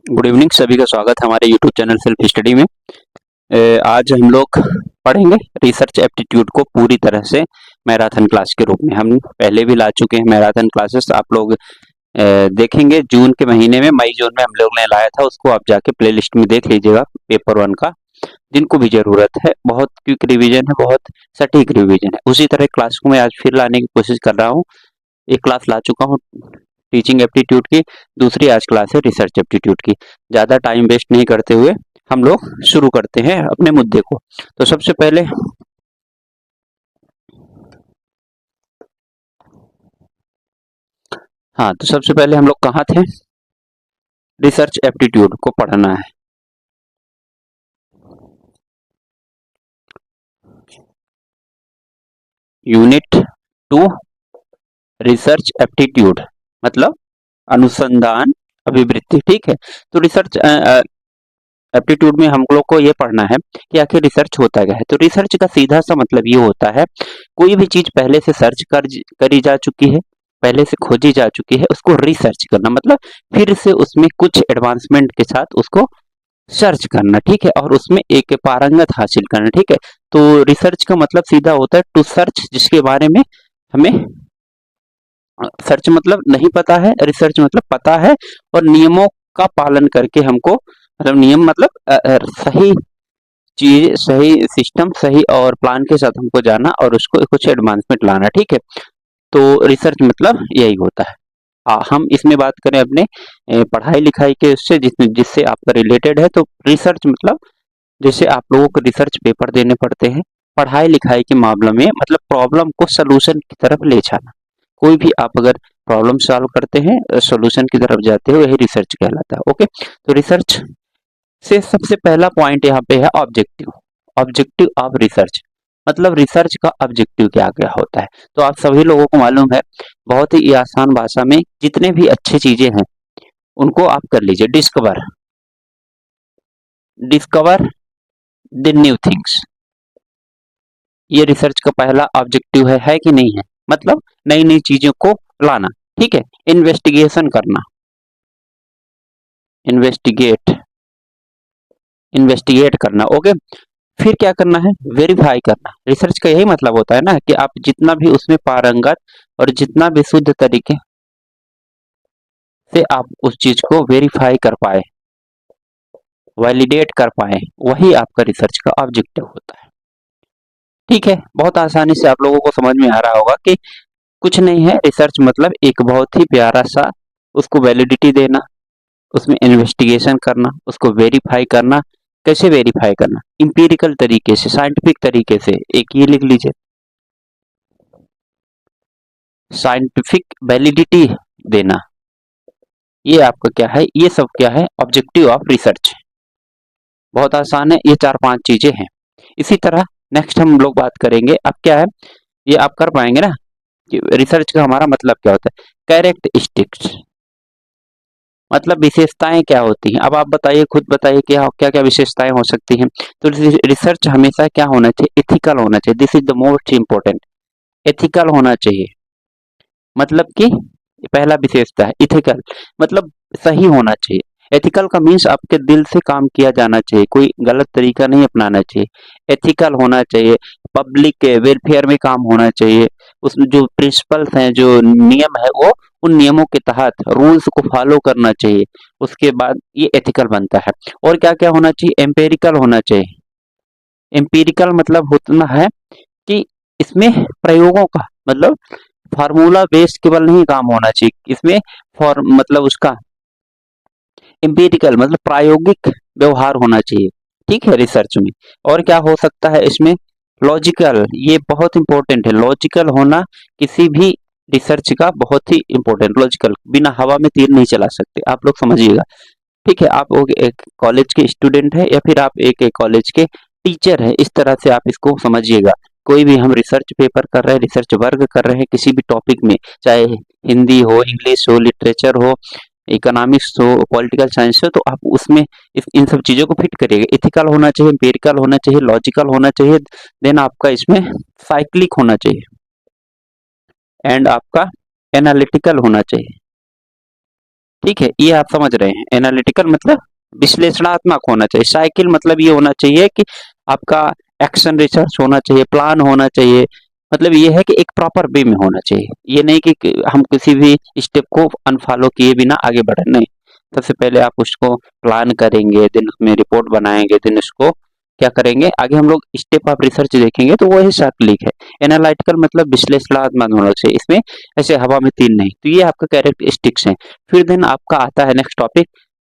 Good evening, सभी का स्वागत है हमारे यूट्यूब चैनल सेल्फ स्टडी में। आज हम लोग पढ़ेंगे रिसर्च एप्टीट्यूड को पूरी तरह से मैराथन क्लास के रूप में। हम पहले भी ला चुके हैं मैराथन क्लासेस, आप लोग देखेंगे। जून के महीने में, मई जून में हम लोग ने लाया था, उसको आप जाके प्ले लिस्ट में देख लीजिएगा पेपर 1 का। जिनको भी जरूरत है, बहुत क्विक रिवीजन है, बहुत सटीक रिवीजन है। उसी तरह क्लास को मैं आज फिर लाने की कोशिश कर रहा हूँ। एक क्लास ला चुका हूँ टीचिंग एप्टीट्यूड की, दूसरी आज क्लास है रिसर्च एप्टीट्यूड की। ज़्यादा टाइम वेस्ट नहीं करते हुए हम लोग शुरू करते हैं अपने मुद्दे को। तो सबसे पहले हम लोग कहाँ थे? रिसर्च एप्टीट्यूड को पढ़ना है। यूनिट 2 रिसर्च एप्टीट्यूड मतलब अनुसंधान अभिवृत्ति। ठीक है, तो रिसर्च एप्टीट्यूड में हम लोग को ये पढ़ना है कि आखिर रिसर्च होता क्या है। तो रिसर्च का सीधा सा मतलब ये होता है, कोई भी चीज पहले से सर्च करी जा चुकी है, पहले से खोजी जा चुकी है, उसको रिसर्च करना मतलब फिर से उसमें कुछ एडवांसमेंट के साथ उसको सर्च करना। ठीक है, और उसमें एक पारंगत हासिल करना। ठीक है, तो रिसर्च का मतलब सीधा होता है टू सर्च, जिसके बारे में हमें सर्च मतलब नहीं पता है, रिसर्च मतलब पता है, और नियमों का पालन करके हमको, मतलब नियम मतलब सही चीज, सही सिस्टम, सही और प्लान के साथ हमको जाना और उसको कुछ एडवांसमेंट लाना। ठीक है, तो रिसर्च मतलब यही होता है। हम इसमें बात करें अपने पढ़ाई लिखाई के उससे, जिससे आपका रिलेटेड है। तो रिसर्च मतलब जैसे आप लोगों को रिसर्च पेपर देने पड़ते हैं, पढ़ाई लिखाई के मामले में मतलब प्रॉब्लम को सलूशन की तरफ ले जाना। कोई भी आप अगर प्रॉब्लम सॉल्व करते हैं, सॉल्यूशन की तरफ जाते हो, यही रिसर्च कहलाता है। ओके, तो रिसर्च से सबसे पहला पॉइंट यहाँ पे है ऑब्जेक्टिव। ऑब्जेक्टिव ऑफ रिसर्च मतलब रिसर्च का ऑब्जेक्टिव क्या क्या होता है। तो आप सभी लोगों को मालूम है, बहुत ही आसान भाषा में जितने भी अच्छी चीजें हैं उनको आप कर लीजिए। Discover, discover the new things, ये रिसर्च का पहला ऑब्जेक्टिव है कि नहीं है? मतलब नई नई चीजों को लाना। ठीक है, इन्वेस्टिगेशन करना, इन्वेस्टिगेट, इन्वेस्टिगेट करना। ओके, फिर क्या करना है? वेरीफाई करना। रिसर्च का यही मतलब होता है ना कि आप जितना भी उसमें पारंगत और जितना भी शुद्ध तरीके से आप उस चीज को वेरीफाई कर पाए, वैलिडेट कर पाए, वही आपका रिसर्च का ऑब्जेक्टिव होता है। ठीक है, बहुत आसानी से आप लोगों को समझ में आ रहा होगा कि कुछ नहीं है रिसर्च मतलब एक बहुत ही प्यारा सा, उसको वैलिडिटी देना, उसमें इन्वेस्टिगेशन करना, उसको वेरीफाई करना। कैसे वेरीफाई करना? इंपीरिकल तरीके से, साइंटिफिक तरीके से। एक ये लिख लीजिए, साइंटिफिक वैलिडिटी देना। ये आपका क्या है? ये सब क्या है? Objective of research. बहुत आसान है, ये 4-5 चीजें हैं। इसी तरह नेक्स्ट हम लोग बात करेंगे। अब क्या है, ये आप कर पाएंगे ना कि रिसर्च का हमारा मतलब क्या होता है? कैरेक्टरिस्टिक्स मतलब विशेषताएं क्या होती हैं। अब आप बताइए, खुद बताइए कि क्या क्या विशेषताएं हो सकती हैं। तो रिसर्च हमेशा क्या होना चाहिए? एथिकल होना चाहिए। This is the most important. Ethical होना चाहिए, मतलब कि पहला विशेषता है इथिकल, मतलब सही होना चाहिए। एथिकल का मीन्स आपके दिल से काम किया जाना चाहिए, कोई गलत तरीका नहीं अपनाना चाहिए। एथिकल होना चाहिए, पब्लिक के वेलफेयर में काम होना चाहिए। उसमें जो प्रिंसिपल्स हैं, जो नियम है, वो उन नियमों के तहत रूल्स को फॉलो करना चाहिए। उसके बाद ये एथिकल बनता है। और क्या क्या होना चाहिए? एम्पेरिकल होना चाहिए। एम्पिरिकल मतलब होता है कि इसमें प्रयोगों का मतलब फार्मूला बेस्ड केवल नहीं काम होना चाहिए इसमें, फॉर मतलब उसका एम्पिरिकल मतलब प्रायोगिक व्यवहार होना चाहिए। ठीक है, रिसर्च में। और क्या हो सकता है इसमें? लॉजिकल, ये बहुत इंपॉर्टेंट है। लॉजिकल होना किसी भी रिसर्च का बहुत ही इंपॉर्टेंट। लॉजिकल, बिना हवा में तीर नहीं चला सकते, आप लोग समझिएगा। ठीक है, आप एक कॉलेज के स्टूडेंट है या फिर आप एक कॉलेज के टीचर है, इस तरह से आप इसको समझिएगा। कोई भी हम रिसर्च पेपर कर रहे हैं, रिसर्च वर्क कर रहे हैं किसी भी टॉपिक में, चाहे हिंदी हो, इंग्लिश हो, लिटरेचर हो, इकोनॉमिक्स हो, पॉलिटिकल साइंस हो, तो आप उसमें इन सब चीजों को फिट करिएगा। इथिकल होना चाहिए, एम्पिरिकल होना चाहिए, लॉजिकल होना चाहिए, देन आपका इसमें साइक्लिक होना चाहिए, एंड आपका एनालिटिकल होना चाहिए। ठीक है, ये आप समझ रहे हैं। एनालिटिकल मतलब विश्लेषणात्मक होना चाहिए। साइकिल मतलब ये होना चाहिए कि आपका एक्शन रिसर्च होना चाहिए, प्लान होना चाहिए। मतलब ये है कि एक प्रॉपर वे में होना चाहिए। ये नहीं कि हम किसी भी स्टेप को अनफॉलो किए बिना आगे बढ़े, नहीं। सबसे पहले आप उसको प्लान करेंगे, देन उसमें रिपोर्ट बनाएंगे, देन उसको क्या करेंगे, आगे हम लोग स्टेप ऑफ रिसर्च देखेंगे, तो वही साइक्लिक है। एनालिटिकल मतलब विश्लेषणात्मक होना चाहिए, इसमें ऐसे हवा में तीर नहीं। तो ये आपका कैरेक्टरिस्टिक्स है। फिर देन आपका आता है नेक्स्ट टॉपिक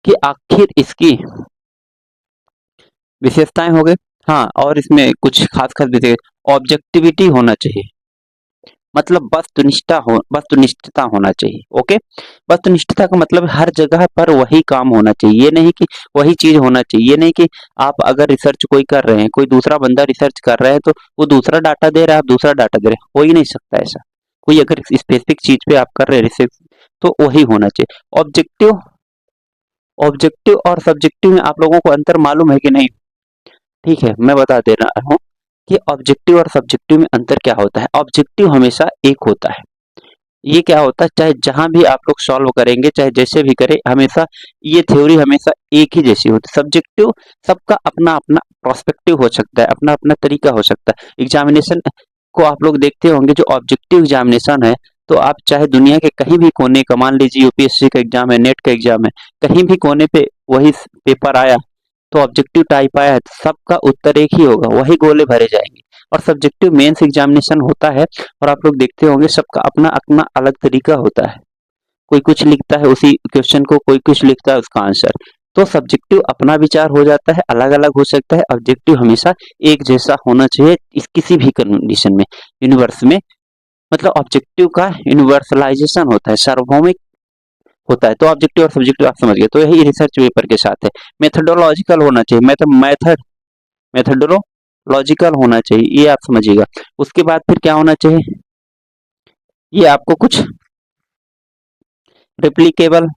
कि आखिर इसकी विशेषताएं हो गई। हाँ, और इसमें कुछ खास खास विशेष ऑब्जेक्टिविटी होना चाहिए, मतलब वस्तुनिष्ठता होना चाहिए। ओके, वस्तुनिष्ठता का मतलब हर जगह पर वही काम होना चाहिए। ये नहीं कि वही चीज होना चाहिए। ये नहीं कि आप अगर रिसर्च कोई कर रहे हैं, कोई दूसरा बंदा रिसर्च कर रहा है, तो वो दूसरा डाटा दे रहा है, आप दूसरा डाटा दे रहे हैं, हो ही नहीं सकता ऐसा। कोई अगर स्पेसिफिक चीज पे आप कर रहे हैं रिसर्च, तो वही होना चाहिए। ऑब्जेक्टिव ऑब्जेक्टिव और सब्जेक्टिव में आप लोगों को अंतर मालूम है कि नहीं? ठीक है, मैं बता दे रहा हूँ कि ऑब्जेक्टिव और सब्जेक्टिव में अंतर क्या होता है। ऑब्जेक्टिव हमेशा एक होता है। ये क्या होता है, चाहे जहां भी आप लोग सॉल्व करेंगे, चाहे जैसे भी करें, हमेशा ये थ्योरी हमेशा एक ही जैसी होती है। सब्जेक्टिव सबका अपना अपना प्रोस्पेक्टिव हो सकता है, अपना अपना तरीका हो सकता है। एग्जामिनेशन को आप लोग देखते होंगे, जो ऑब्जेक्टिव एग्जामिनेशन है, तो आप चाहे दुनिया के कहीं भी कोने का, मान लीजिए यूपीएससी का एग्जाम है, नेट का एग्जाम है, कहीं भी कोने पे वही पेपर आया, तो ऑब्जेक्टिव टाइप आया है, तो सबका उत्तर एक ही होगा, वही गोले भरे जाएंगे। और सब्जेक्टिव मेंस एग्जामिनेशन होता है, और आप लोग देखते होंगे सबका अपना अपना अलग तरीका होता है। कोई कुछ लिखता है उसी क्वेश्चन को, कोई कुछ लिखता है उसका आंसर। तो सब्जेक्टिव अपना विचार हो जाता है, अलग अलग हो सकता है। ऑब्जेक्टिव हमेशा एक जैसा होना चाहिए, इस किसी भी कंडीशन में, यूनिवर्स में। मतलब ऑब्जेक्टिव का यूनिवर्सलाइजेशन होता है, सार्वभौमिक होता है। तो ऑब्जेक्टिव और सब्जेक्टिव आप समझ गए, तो यही रिसर्च पेपर के साथ है। मेथोडोलॉजिकल होना चाहिए, मेथोडोलॉजिकल होना चाहिए, ये आप समझिएगा। उसके बाद फिर क्या होना चाहिए, ये आपको कुछ रिप्लीकेबल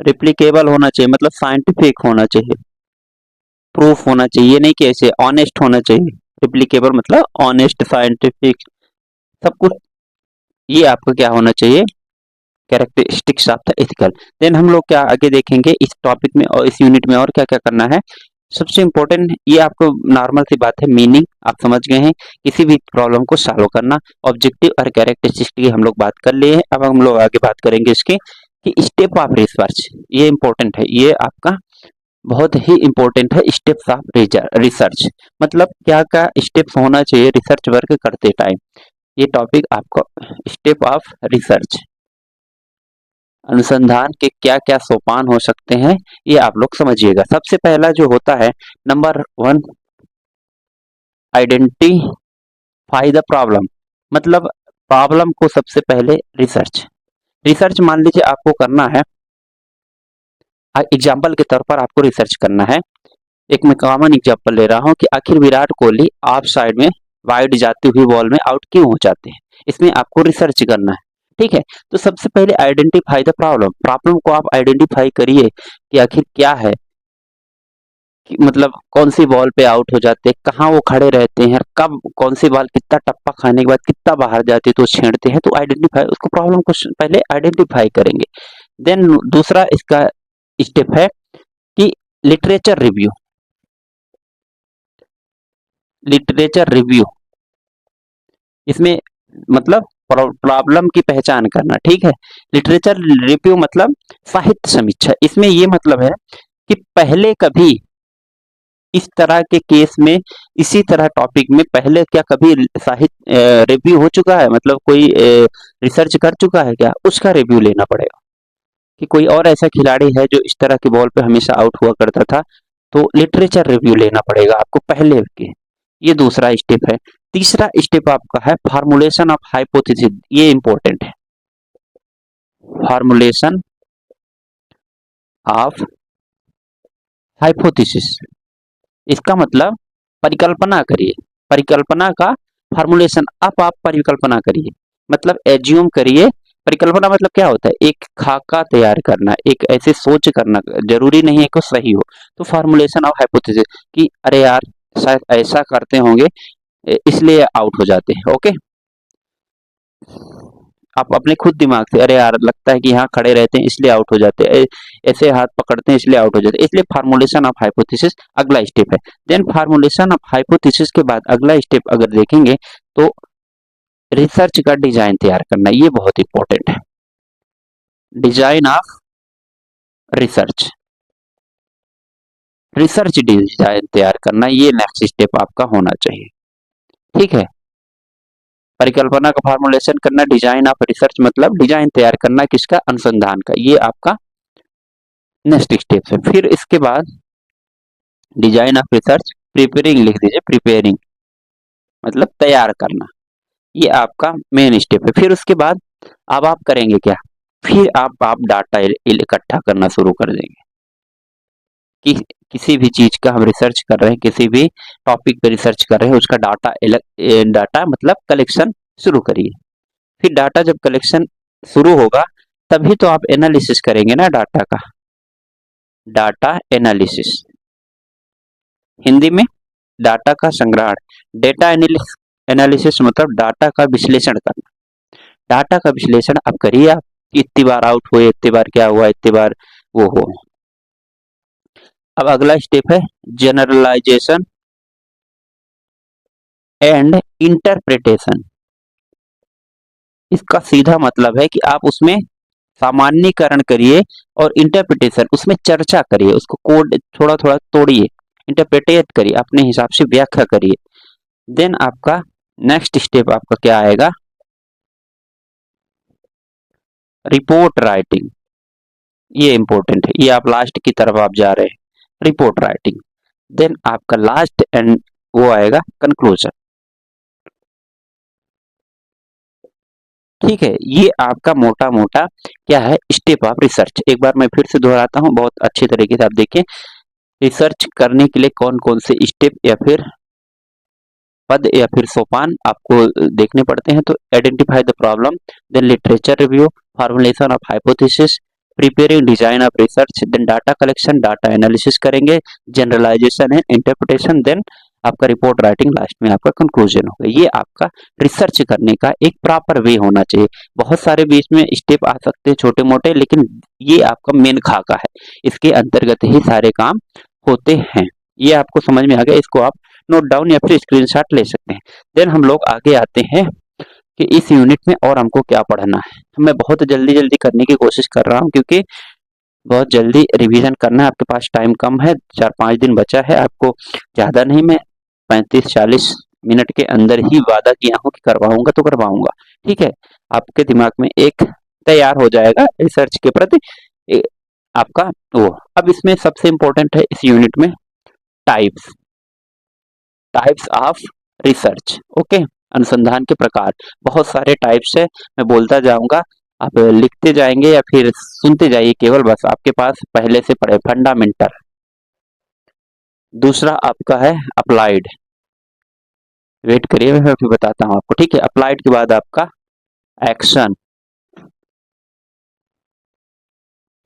रिप्लीकेबल होना चाहिए, मतलब साइंटिफिक होना चाहिए, प्रूफ होना चाहिए। ये नहीं कि ऐसे ऑनेस्ट होना चाहिए। रिप्लीकेबल मतलब ऑनेस्ट, साइंटिफिक, सब कुछ। ये आपका क्या होना चाहिए, characteristics of the ethical. Then हम लोग क्या आगे देखेंगे इस टॉपिक में और इस यूनिट में, और क्या क्या करना है। सबसे इम्पोर्टेंट, ये आपको नॉर्मल सी बात है, मीनिंग आप समझ गए हैं, किसी भी प्रॉब्लम को सॉल्व करना। ऑब्जेक्टिव और कैरेक्टरिस्टिक्स की हम लोग बात कर लिए हैं। अब हम लोग आगे बात करेंगे इसके कि स्टेप ऑफ रिसर्च, ये इंपॉर्टेंट है, ये आपका बहुत ही इंपॉर्टेंट है। स्टेप्स ऑफ रिसर्च मतलब क्या क्या स्टेप्स होना चाहिए रिसर्च वर्क करते टाइम। ये टॉपिक आपको स्टेप ऑफ रिसर्च, अनुसंधान के क्या क्या सोपान हो सकते हैं, ये आप लोग समझिएगा। सबसे पहला जो होता है, नंबर 1, आइडेंटिफाई द प्रॉब्लम। मतलब प्रॉब्लम को सबसे पहले रिसर्च रिसर्च मान लीजिए आपको करना है, एग्जाम्पल के तौर पर आपको रिसर्च करना है। एक मैं कॉमन एग्जाम्पल ले रहा हूँ कि आखिर विराट कोहली ऑफ साइड में वाइड जाती हुई बॉल में आउट क्यों हो जाते हैं, इसमें आपको रिसर्च करना है। ठीक है, तो सबसे पहले आइडेंटिफाई द प्रॉब्लम। प्रॉब्लम को आप आइडेंटिफाई करिए कि आखिर क्या है, कि मतलब कौन सी बॉल पे आउट हो जाते हैं, कहाँ वो खड़े रहते हैं, कब कौन सी बॉल कितना टप्पा खाने के बाद कितना बाहर जाती है तो छेड़ते हैं। तो आइडेंटिफाई, उसको प्रॉब्लम को पहले आइडेंटिफाई करेंगे। देन दूसरा इसका स्टेप है कि लिटरेचर रिव्यू। लिटरेचर रिव्यू इसमें मतलब प्रॉब्लम की पहचान करना। ठीक है, लिटरेचर रिव्यू मतलब साहित्य समीक्षा। इसमें ये मतलब है कि पहले कभी इस तरह के केस में, इसी तरह टॉपिक में पहले क्या कभी साहित्य रिव्यू हो चुका है, मतलब कोई रिसर्च कर चुका है क्या, उसका रिव्यू लेना पड़ेगा। कि कोई और ऐसा खिलाड़ी है जो इस तरह की बॉल पे हमेशा आउट हुआ करता था, तो लिटरेचर रिव्यू लेना पड़ेगा आपको पहले के। ये दूसरा स्टेप है। तीसरा स्टेप आपका है फार्मूलेशन ऑफ हाइपोथेसिस। ये इंपॉर्टेंट है, फार्मूलेशन ऑफ हाइपोथेसिस। इसका मतलब परिकल्पना करिए, परिकल्पना का फार्मूलेशन। अब आप परिकल्पना करिए, मतलब एज्यूम करिए। परिकल्पना मतलब क्या होता है, एक खाका तैयार करना, एक ऐसे सोच करना, जरूरी नहीं है कि सही हो। तो फार्मूलेशन ऑफ हाइपोथेसिस कि अरे यार शायद ऐसा करते होंगे इसलिए आउट हो जाते हैं। ओके, आप अपने खुद दिमाग से, अरे यार लगता है कि यहाँ खड़े रहते हैं इसलिए आउट हो जाते हैं, ऐसे हाथ पकड़ते हैं इसलिए आउट हो जाते हैं, इसलिए फार्मूलेशन ऑफ हाइपोथेसिस अगला स्टेप है। देन फार्मूलेशन ऑफ हाइपोथेसिस के बाद अगला स्टेप अगर देखेंगे तो रिसर्च का डिजाइन तैयार करना, ये बहुत इंपॉर्टेंट है। Design of research, research design तैयार करना, ये नेक्स्ट स्टेप आपका होना चाहिए। ठीक है, परिकल्पना का फार्मूलेशन करना, डिजाइन ऑफ रिसर्च मतलब डिजाइन तैयार करना किसका, अनुसंधान का, ये आपका नेक्स्ट स्टेप है। फिर इसके बाद डिजाइन ऑफ रिसर्च, प्रिपेयरिंग लिख दीजिए, प्रिपेयरिंग मतलब तैयार करना, ये आपका मेन स्टेप है। फिर उसके बाद अब आप करेंगे क्या, फिर आप डाटा इकट्ठा करना शुरू कर देंगे कि किसी भी चीज का हम रिसर्च कर रहे हैं, किसी भी टॉपिक पे रिसर्च कर रहे हैं, उसका डाटा मतलब कलेक्शन शुरू करिए। फिर डाटा जब कलेक्शन शुरू होगा तभी तो आप एनालिसिस करेंगे ना डाटा का, डाटा एनालिसिस, हिंदी में डाटा का संग्रहण। डेटा एनालिसिस मतलब डाटा का विश्लेषण करना। डाटा का विश्लेषण आप करिए, आप इतनी बार आउट हुए, इतनी बार क्या हुआ, इतनी बार वो हो। अब अगला स्टेप है जनरलाइजेशन एंड इंटरप्रिटेशन। इसका सीधा मतलब है कि आप उसमें सामान्यीकरण करिए और इंटरप्रिटेशन, उसमें चर्चा करिए, उसको कोड थोड़ा थोड़ा तोड़िए, इंटरप्रिटेट करिए, अपने हिसाब से व्याख्या करिए। देन आपका नेक्स्ट स्टेप आपका क्या आएगा, रिपोर्ट राइटिंग। ये इंपॉर्टेंट है, ये आप लास्ट की तरफ आप जा रहे हैं, रिपोर्ट राइटिंग। देन आपका लास्ट एंड वो आएगा कंक्लूजन। ठीक है, ये आपका मोटा मोटा क्या है, स्टेप ऑफ रिसर्च। एक बार मैं फिर से दोहराता हूँ, बहुत अच्छे तरीके से आप देखिए। रिसर्च करने के लिए कौन कौन से स्टेप या फिर पद या फिर सोपान आपको देखने पड़ते हैं, तो identify the problem, then literature review, formulation of hypothesis, preparing design of research, then data collection, data analysis करेंगे, जनरलाइजेशन एंड इंटरप्रिटेशन, देन आपका रिपोर्ट राइटिंग, लास्ट में आपका कंक्लूजन होगा। ये आपका रिसर्च करने का एक प्रॉपर वे होना चाहिए। बहुत सारे बीच में स्टेप आ सकते हैं छोटे मोटे, लेकिन ये आपका मेन खाका है, इसके अंतर्गत ही सारे काम होते हैं। ये आपको समझ में आ गया, इसको आप नोट डाउन या फिर स्क्रीनशॉट ले सकते हैं। देन हम लोग आगे आते हैं कि इस यूनिट में और हमको क्या पढ़ना है। मैं बहुत जल्दी जल्दी करने की कोशिश कर रहा हूँ क्योंकि बहुत जल्दी रिवीजन करना है, आपके पास टाइम कम है, 4-5 दिन बचा है आपको, ज्यादा नहीं, मैं 35-40 मिनट के अंदर ही वादा किया हूँ कि करवाऊंगा तो करवाऊंगा। ठीक है, आपके दिमाग में एक तैयार हो जाएगा रिसर्च के प्रति आपका वो। अब इसमें सबसे इंपॉर्टेंट है इस यूनिट में types, types of research. Okay, अनुसंधान के प्रकार, बहुत सारे टाइप्स है, मैं बोलता जाऊंगा, आप लिखते जाएंगे या फिर सुनते जाइए केवल, बस आपके पास पहले से पढ़े। फंडामेंटल, दूसरा आपका है अप्लाइड, वेट करिए मैं अभी बताता हूँ आपको। ठीक है, अप्लाइड के बाद आपका एक्शन,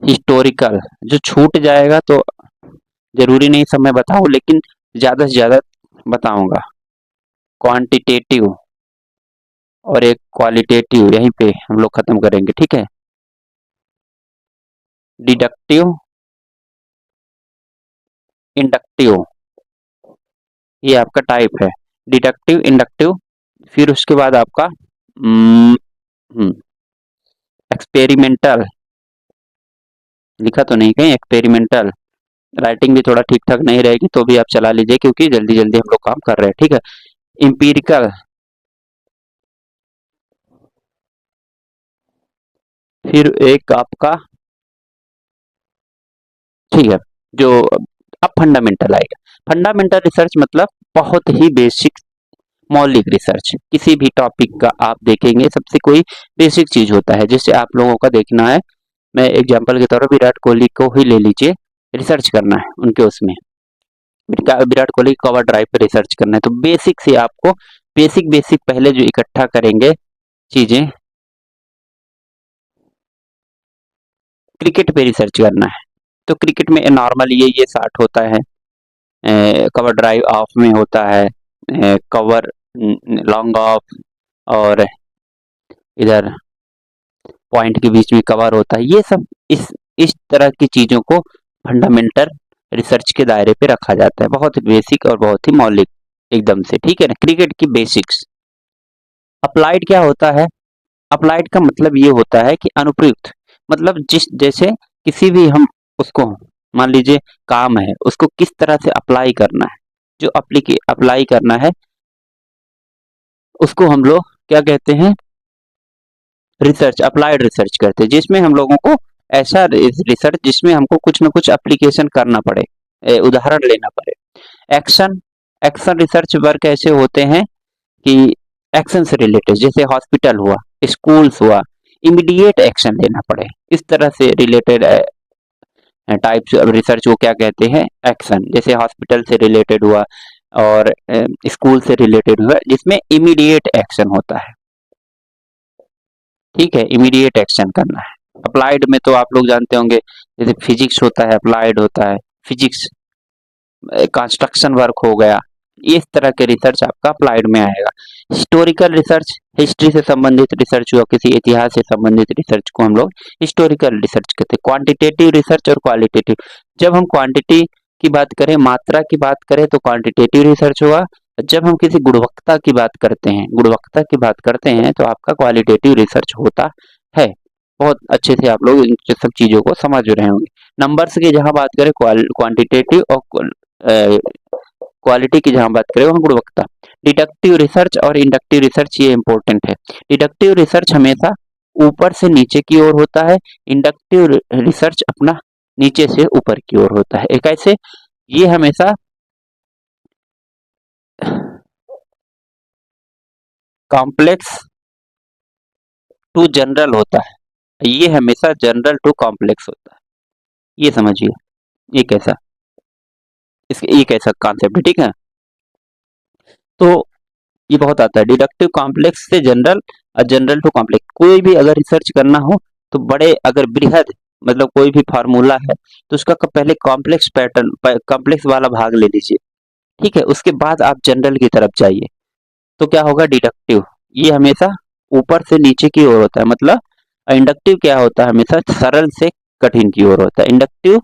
हिस्टोरिकल, जो छूट जाएगा तो जरूरी नहीं सब मैं बताऊं, लेकिन ज्यादा से ज्यादा बताऊंगा। क्वांटिटेटिव और एक क्वालिटेटिव, यहीं पे हम लोग खत्म करेंगे। ठीक है, डिडक्टिव, इंडक्टिव, ये आपका टाइप है, डिडक्टिव, इंडक्टिव। फिर उसके बाद आपका एक्सपेरिमेंटल, लिखा तो नहीं कहीं, एक्सपेरिमेंटल। राइटिंग भी थोड़ा ठीक ठाक नहीं रहेगी तो भी आप चला लीजिए क्योंकि जल्दी जल्दी हम लोग काम कर रहे हैं। ठीक है, इंपीरिकल, फिर एक आपका, ठीक है, जो अब फंडामेंटल आएगा। फंडामेंटल रिसर्च मतलब बहुत ही बेसिक, मौलिक रिसर्च। किसी भी टॉपिक का आप देखेंगे सबसे कोई बेसिक चीज होता है, जैसे आप लोगों का देखना है, मैं एग्जांपल के तौर पर विराट कोहली को ही ले लीजिए, रिसर्च करना है उनके उसमें, विराट कोहली कवर ड्राइव पे रिसर्च करना है, तो बेसिक से आपको बेसिक बेसिक पहले जो इकट्ठा करेंगे चीजें, क्रिकेट पे रिसर्च करना है तो क्रिकेट में नॉर्मल ये शाट होता है, कवर ड्राइव ऑफ में होता है, कवर लॉन्ग ऑफ, और इधर पॉइंट के बीच में कवर होता है, ये सब इस तरह की चीजों को फंडामेंटल रिसर्च के दायरे पे रखा जाता है। बहुत बेसिक और बहुत ही मौलिक एकदम से, ठीक है ना, क्रिकेट की बेसिक्स। अप्लाइड क्या होता है? अप्लाइड का मतलब ये होता है कि अनुप्रयुक्त, मतलब जिस जैसे किसी भी हम उसको मान लीजिए काम है, उसको किस तरह से अप्लाई करना है, जो अप्लाई करना है उसको हम लोग क्या कहते हैं? रिसर्च, अप्लाइड रिसर्च कहते हैं, जिसमें हम लोगों को ऐसा रिसर्च जिसमें हमको कुछ ना कुछ एप्लीकेशन करना पड़े, उदाहरण लेना पड़े। एक्शन, एक्शन रिसर्च वर्क ऐसे होते हैं कि एक्शन से रिलेटेड, जैसे हॉस्पिटल हुआ, स्कूल्स हुआ, इमीडिएट एक्शन लेना पड़े, इस तरह से रिलेटेड टाइप्स ऑफ रिसर्च को क्या कहते हैं? एक्शन। जैसे हॉस्पिटल से रिलेटेड हुआ और स्कूल से रिलेटेड हुआ, जिसमें इमीडिएट एक्शन होता है, ठीक है, इमीडिएट एक्शन करना है। अप्लाइड में तो आप लोग जानते होंगे, जैसे फिजिक्स होता है, अप्लाइड होता है, फिजिक्स कंस्ट्रक्शन वर्क हो गया, इस तरह के रिसर्च आपका अप्लाइड में आएगा। हिस्टोरिकल रिसर्च, हिस्ट्री से संबंधित रिसर्च हुआ, किसी इतिहास से संबंधित रिसर्च को हम लोग हिस्टोरिकल रिसर्च कहते हैं। क्वांटिटेटिव रिसर्च और क्वालिटेटिव, जब हम क्वांटिटी की बात करें, मात्रा की बात करें तो क्वांटिटेटिव रिसर्च हुआ, जब हम किसी गुणवत्ता की बात करते हैं, गुणवत्ता की बात करते हैं तो आपका क्वालिटेटिव रिसर्च होता है। बहुत अच्छे से आप लोग इन सब चीजों को समझ रहे होंगे। नंबर्स की जहां बात करें क्वांटिटेटिव और क्वालिटी की जहां बात करें वहां गुणवत्ता। डिडक्टिव रिसर्च और इंडक्टिव रिसर्च, ये इंपॉर्टेंट है। डिडक्टिव रिसर्च हमेशा ऊपर से नीचे की ओर होता है, इंडक्टिव रिसर्च अपना नीचे से ऊपर की ओर होता है। एक ऐसे ये हमेशा कॉम्प्लेक्स टू जनरल होता है, ये हमेशा जनरल टू कॉम्प्लेक्स होता है, ये समझिए। ये कैसा, इसके ये कैसा कॉन्सेप्ट है, ठीक है। तो ये बहुत आता है, डिडक्टिव कॉम्प्लेक्स से जनरल और जनरल टू कॉम्प्लेक्स। कोई भी अगर रिसर्च करना हो तो बड़े अगर बृहद मतलब कोई भी फार्मूला है तो उसका पहले कॉम्प्लेक्स पैटर्न, कॉम्प्लेक्स वाला भाग ले लीजिए, ठीक है, उसके बाद आप जनरल की तरफ जाइए, तो क्या होगा? डिडक्टिव, ये हमेशा ऊपर से नीचे की ओर होता है, मतलब इंडक्टिव क्या होता है? हमेशा सरल से कठिन की ओर होता है। इंडक्टिव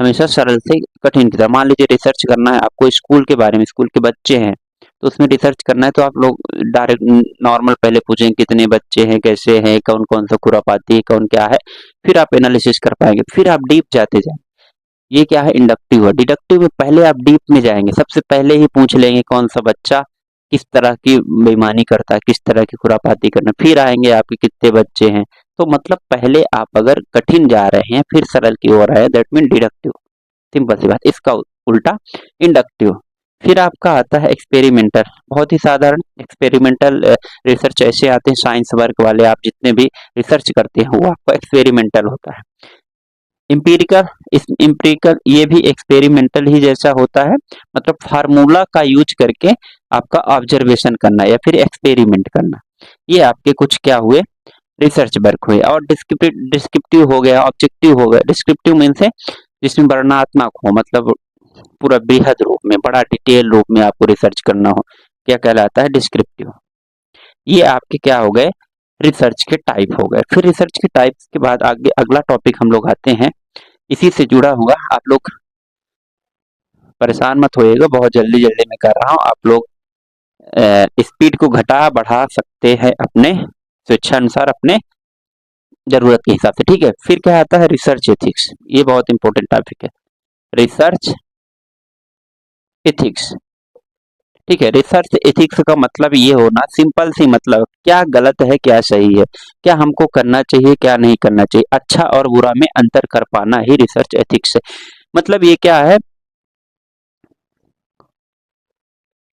हमेशा सरल से कठिन की तरह। मान लीजिए रिसर्च करना है आपको स्कूल के बारे में, स्कूल के बच्चे हैं तो उसमें रिसर्च करना है, तो आप लोग डायरेक्ट नॉर्मल पहले पूछेंगे कितने बच्चे हैं, कैसे हैं, कौन कौन सा खुरापाती है, कौन क्या है, फिर आप एनालिसिस कर पाएंगे, फिर आप डीप जाते जाएंगे। ये क्या है? इंडक्टिव है। डिडक्टिव में पहले आप डीप में जाएंगे, सबसे पहले ही पूछ लेंगे कौन सा बच्चा किस तरह की बेईमानी करता है, किस तरह की खुरापाती करना, फिर आएंगे आपके कितने बच्चे हैं। तो मतलब पहले आप अगर कठिन जा रहे हैं फिर सरल की ओर आए, दैट मीन डिडक्टिव, सिंपल सी बात। इसका उल्टा इंडक्टिव। फिर आपका आता है एक्सपेरिमेंटल, बहुत ही साधारण। एक्सपेरिमेंटल रिसर्च ऐसे आते हैं, साइंस वर्क वाले आप जितने भी रिसर्च करते हैं वो आपका एक्सपेरिमेंटल होता है। इम्पीरिकल, इस इम्पीरिकल ये भी एक्सपेरिमेंटल ही जैसा होता है, मतलब फार्मूला का यूज करके आपका ऑब्जर्वेशन करना या फिर एक्सपेरिमेंट करना। ये आपके कुछ क्या हुए? रिसर्च वर्क हुए। और डिस्क्रिप्टिव हो गया, ऑब्जेक्टिव हो गया। डिस्क्रिप्टिव मीन से जिसमें वर्णनात्मक हो, मतलब पूरा बृहद रूप में, बड़ा डिटेल रूप में आपको रिसर्च करना हो, क्या कहलाता है? डिस्क्रिप्टिव। ये आपके क्या हो गए? रिसर्च के टाइप हो गए। फिर रिसर्च के टाइप्स के बाद आगे अगला टॉपिक हम लोग आते हैं, इसी से जुड़ा हुआ। आप लोग परेशान मत होइएगा, बहुत जल्दी जल्दी में कर रहा हूँ। आप लोग स्पीड को घटा बढ़ा सकते हैं अपने स्वेच्छा अनुसार, अपने जरूरत के हिसाब से, ठीक है। फिर क्या आता है? रिसर्च एथिक्स, ये बहुत इंपॉर्टेंट टॉपिक है, रिसर्च एथिक्स, ठीक है। रिसर्च एथिक्स का मतलब ये होना, सिंपल सी मतलब, क्या गलत है क्या सही है, क्या हमको करना चाहिए क्या नहीं करना चाहिए, अच्छा और बुरा में अंतर कर पाना ही रिसर्च एथिक्स है। मतलब ये क्या है?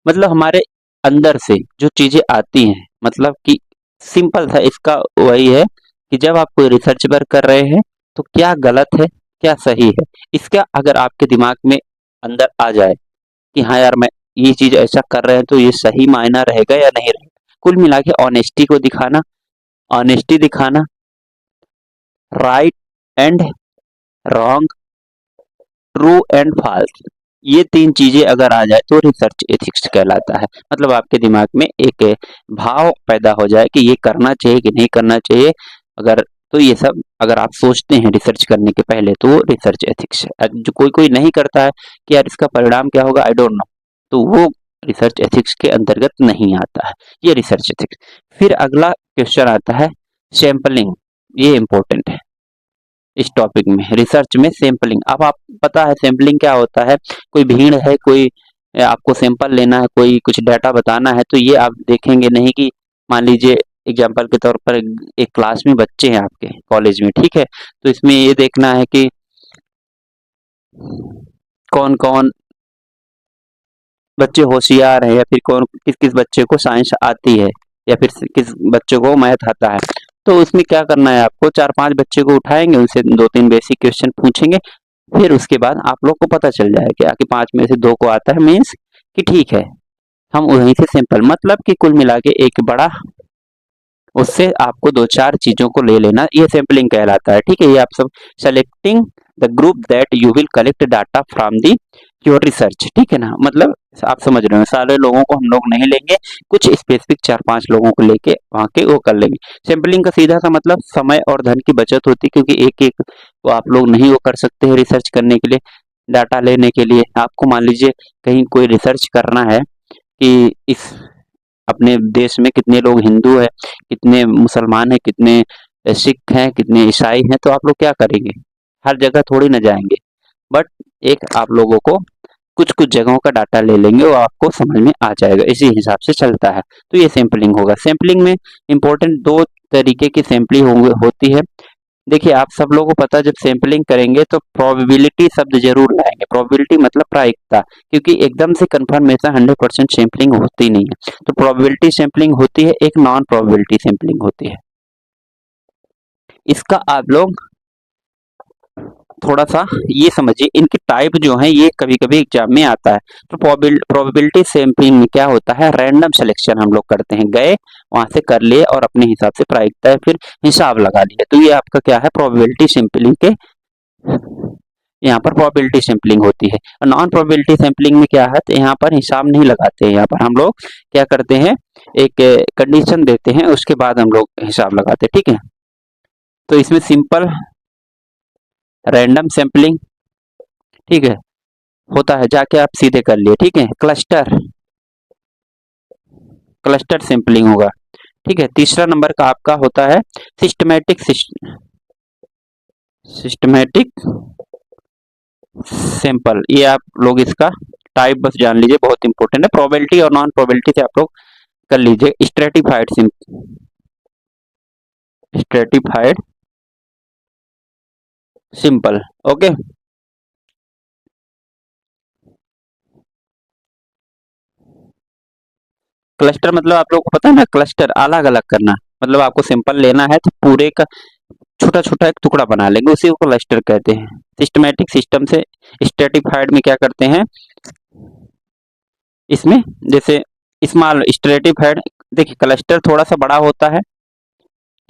मतलब हमारे अंदर से जो चीजें आती हैं, मतलब कि सिंपल सा इसका वही है कि जब आप कोई रिसर्च वर्क कर रहे हैं तो क्या गलत है क्या सही है, इसका अगर आपके दिमाग में अंदर आ जाए कि हाँ यार मैं ये चीज ऐसा कर रहे हैं तो ये सही मायना रहेगा या नहीं रहेगा। कुल मिला के ऑनेस्टी को दिखाना, ऑनेस्टी दिखाना, right and wrong, true and false, ये तीन चीजें अगर आ जाए तो रिसर्च एथिक्स कहलाता है। मतलब आपके दिमाग में एक भाव पैदा हो जाए कि ये करना चाहिए कि नहीं करना चाहिए, अगर तो ये सब अगर आप सोचते हैं रिसर्च करने के पहले तो वो रिसर्च एथिक्स है। जो कोई कोई नहीं करता है कि यार इसका परिणाम क्या होगा आई डोंट नो, तो वो रिसर्च एथिक्स के अंतर्गत नहीं आता है, ये रिसर्च एथिक्स। फिर अगला क्वेश्चन आता है सैंपलिंग, ये इंपॉर्टेंट है इस टॉपिक में, रिसर्च में सैंपलिंग। अब आप पता है सैंपलिंग क्या होता है, कोई भीड़ है, कोई आपको सैंपल लेना है, कोई कुछ डाटा बताना है, तो ये आप देखेंगे नहीं कि मान लीजिए एग्जाम्पल के तौर पर एक क्लास में बच्चे हैं आपके कॉलेज में, ठीक है, तो इसमें ये देखना है कि कौन कौन बच्चे होशियार हैं, या फिर कौन किस किस बच्चे को साइंस आती है, या फिर किस बच्चे को मैथ आता है। तो उसमें क्या करना है, आपको 4-5 बच्चे को उठाएंगे, उनसे 2-3 बेसिक क्वेश्चन पूछेंगे, फिर उसके बाद आप लोग को पता चल जाएगा कि 5 में से 2 को आता है, मीन्स कि ठीक है, हम वहीं से सिंपल, मतलब कि कुल मिला के एक बड़ा, उससे आपको 2-4 चीजों को ले लेना, ये सैंपलिंग कहलाता है। ठीक है, ये आप सब selecting the group that you will collect data from the your research, ठीक है ना, मतलब आप समझ रहे हो, सारे लोगों को हम लोग नहीं लेंगे, कुछ स्पेसिफिक 4-5 लोगों को लेके वहां के वो कर लेंगे। सैंपलिंग का सीधा सा मतलब समय और धन की बचत होती है, क्योंकि एक एक को आप लोग नहीं वो कर सकते हैं रिसर्च करने के लिए, डाटा लेने के लिए। आपको मान लीजिए कहीं कोई रिसर्च करना है कि इस अपने देश में कितने लोग हिंदू है, कितने मुसलमान है, कितने सिख हैं, कितने ईसाई हैं, तो आप लोग क्या करेंगे, हर जगह थोड़ी ना जाएंगे, बट एक आप लोगों को कुछ कुछ जगहों का डाटा ले लेंगे, वो आपको समझ में आ जाएगा, इसी हिसाब से चलता है। तो ये सैंपलिंग होगा। सैंपलिंग में इंपॉर्टेंट 2 तरीके की सैंपलिंग होती है। देखिए आप सब लोगों को पता है, जब सैंपलिंग करेंगे तो प्रोबेबिलिटी शब्द जरूर लाएंगे, प्रोबेबिलिटी मतलब प्रायिकता, क्योंकि एकदम से कंफर्मेशन 100% सैंपलिंग होती नहीं है। तो प्रोबेबिलिटी सैंपलिंग होती है, एक नॉन प्रोबेबिलिटी सैंपलिंग होती है। इसका आप लोग थोड़ा सा ये समझिए, इनकी टाइप जो है ये कभी कभी एग्जाम में आता है। तो प्रोबेबिलिटी सैंपलिंग में क्या होता है, रैंडम सिलेक्शन हम लोग करते हैं, गए वहां से कर लिए और अपने हिसाब से प्रायिकता है फिर हिसाब लगा लिया, तो ये आपका क्या है, प्रोबेबिलिटी सैंपलिंग के यहाँ पर प्रोबेबिलिटी सैंपलिंग होती है। नॉन प्रोबेबिलिटी सैंपलिंग में क्या है, तो यहाँ पर हिसाब नहीं लगाते हैं, यहाँ पर हम लोग क्या करते हैं, एक कंडीशन देते हैं, उसके बाद हम लोग हिसाब लगाते हैं। ठीक है, तो इसमें सिंपल रैंडम सैंपलिंग, ठीक है, होता है, जाके आप सीधे कर लिए। ठीक है, क्लस्टर क्लस्टर सैंपलिंग होगा। ठीक है, तीसरा नंबर का आपका होता है सिस्टमैटिक सैंपल। ये आप लोग इसका टाइप बस जान लीजिए, बहुत इंपॉर्टेंट है। प्रोबेबिलिटी और नॉन प्रोबेबिलिटी से आप लोग कर लीजिए। Stratified simple, okay. क्लस्टर मतलब आप लोग को पता है ना, क्लस्टर अलग अलग करना, मतलब आपको सिंपल लेना है तो पूरे का छोटा छोटा एक टुकड़ा बना लेंगे, उसी को क्लस्टर कहते हैं। सिस्टमैटिक सिस्टम से स्ट्रेटिफाइड में क्या करते हैं, इसमें जैसे स्मॉल स्ट्रेटिफाइड, देखिए क्लस्टर थोड़ा सा बड़ा होता है,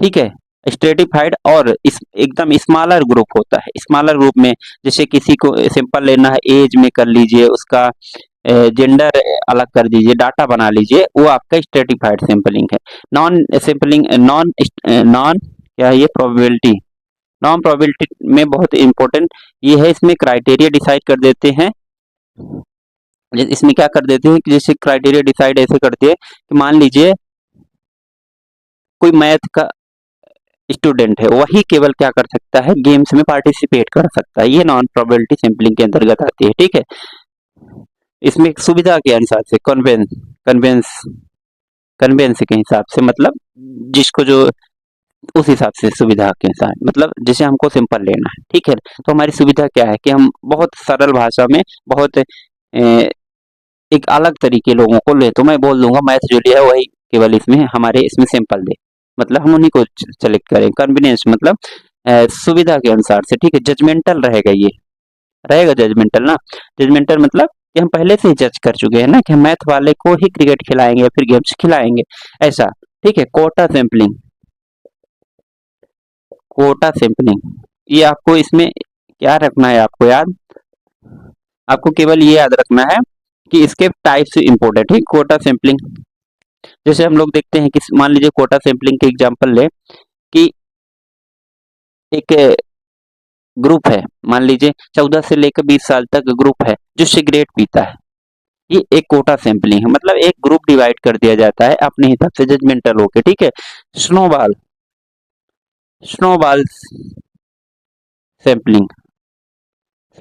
ठीक है, स्ट्रेटिफाइड और इस एकदम स्मॉलर ग्रुप होता है। स्मॉलर ग्रुप में जैसे किसी को सिंपल लेना है, एज में कर लीजिए, उसका जेंडर अलग कर दीजिए, डाटा बना लीजिए, वो आपका स्ट्रेटिफाइड सैंपलिंग है। नॉन सैंपलिंग नॉन नॉन क्या है ये, प्रोबेबिलिटी। नॉन प्रोबेबिलिटी में बहुत इंपॉर्टेंट ये है, इसमें क्राइटेरिया डिसाइड कर देते हैं। इसमें क्या कर देते हैं कि जैसे क्राइटेरिया डिसाइड ऐसे करते हैं कि मान लीजिए कोई मैथ का स्टूडेंट है, वही केवल क्या कर सकता है, गेम्स में पार्टिसिपेट कर सकता है, ये नॉन प्रोबेबिलिटी सैंपलिंग के अंतर्गत आती है। ठीक है, इसमें सुविधा के अनुसार से कन्वेंस कन्वेंस के हिसाब से, मतलब जिसको जो उस हिसाब से सुविधा के अनुसार, मतलब जैसे हमको सिंपल लेना है, ठीक है, तो हमारी सुविधा क्या है कि हम बहुत सरल भाषा में बहुत एक अलग तरीके लोगों को ले, तो मैं बोल दूंगा मैथ जो लिया है वही केवल इसमें हमारे इसमें सिंपल दे, मतलब हम उन्हीं को सेलेक्ट करें। कन्वीनियंस मतलब सुविधा के अनुसार से। ठीक है, जजमेंटल रहेगा, ये रहेगा जजमेंटल ना। जजमेंटल मतलब कि हम पहले से ही जज कर चुके हैं ना कि हम मैथ वाले को ही क्रिकेट खिलाएंगे या फिर गेम्स खिलाएंगे, ऐसा। ठीक है, कोटा सैंपलिंग, ये आपको इसमें क्या रखना है, आपको याद, आपको केवल ये याद रखना है कि इसके टाइप्स इंपॉर्टेंट है। कोटा सैंपलिंग जैसे हम लोग देखते हैं कि मान लीजिए कोटा सैंपलिंग के एग्जांपल ले कि एक ग्रुप है, मान लीजिए 14 से लेकर 20 साल तक ग्रुप है जो सिगरेट पीता है, ये एक कोटा सैंपलिंग है, मतलब एक ग्रुप डिवाइड कर दिया जाता है अपने हिसाब से जजमेंटल होके, ठीक है। Snowball snowball sampling,